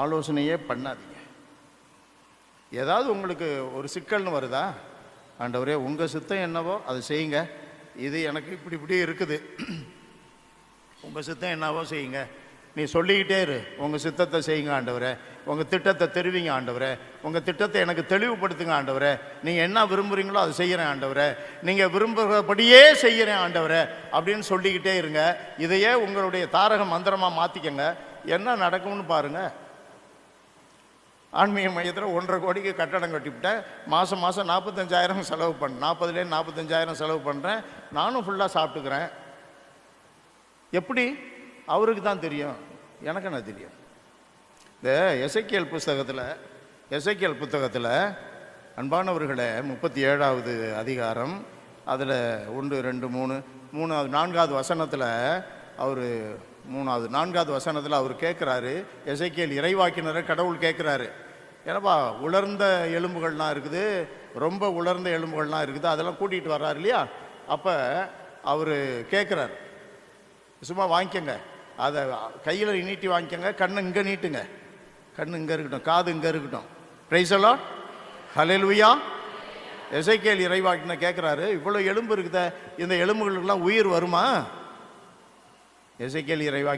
ஆலோசனையே பண்ணாதீங்க. ஏதாவது உங்களுக்கு ஒரு சிக்கல்னு வருதா, ஆண்டவரே உங்கள் சித்தம் என்னவோ அதை செய்யுங்க, இது எனக்கு இப்படி இப்படி இருக்குது, உங்கள் சித்தம் என்னவோ செய்யுங்க. நீ சொல்லிக்கிட்டே இரு, உங்கள் சித்தத்தை செய்யுங்க ஆண்டவரே, உங்கள் திட்டத்தை தெரிவிங்க ஆண்டவரே, உங்கள் திட்டத்தை எனக்கு தெளிவுபடுத்துங்க ஆண்டவரே, நீங்கள் என்ன விரும்புகிறீங்களோ அதை செய்கிறேன் ஆண்டவரே, நீங்கள் விரும்புகிறபடியே செய்கிறேன் ஆண்டவரே அப்படின்னு சொல்லிக்கிட்டே இருங்க. இதையே உங்களுடைய தாரக மந்திரமாக மாற்றிக்கங்க. என்ன நடக்கும்னு பாருங்கள். ஆன்மீக மையத்தில் 1.5 கோடிக்கு கட்டடம் கட்டிவிட்டேன். மாதம் 45,000 செலவு பண்ணேன். 40,000 45,000 செலவு பண்ணுறேன். நானும் ஃபுல்லாக சாப்பிட்டுக்கிறேன். எப்படி? அவருக்கு தான் தெரியும், எனக்கு என்ன தெரியும். இந்த எசேக்கியேல் புத்தகத்தில் அன்பானவர்களே 37வது அதிகாரம் அதில் 1 2 3 4வது வசனத்தில் அவர் 4வது வசனத்தில் அவர் கேட்குறாரு, எசேக்கியேல் இறைவாக்கினரை கடவுள் கேட்குறாரு, ஏன்னாப்பா உலர்ந்த எலும்புகள்லாம் இருக்குது, ரொம்ப உலர்ந்த எலும்புகள்லாம் இருக்குது, அதெல்லாம் கூட்டிகிட்டு வர்றாரு இல்லையா. அப்போ அவர் கேட்குறார், சும்மா வாங்கிக்கோங்க, அதை கையில் நீட்டி வாங்கிக்கோங்க, கண்ணு இங்கே நீட்டுங்க, கண்ணு இங்கே இருக்கட்டும், காது இங்கே இருக்கட்டும். பிரைஸ் எல்லாம் ஹல்லேலூயா. எசேக்கியேல் இறைவாக்கினர் கேட்குறாரு, இவ்வளோ எலும்பு இருக்குதே, இந்த எலும்புகளுக்கெல்லாம் உயிர் வருமா? எசேக்கியேல் இறைவாக்கினர்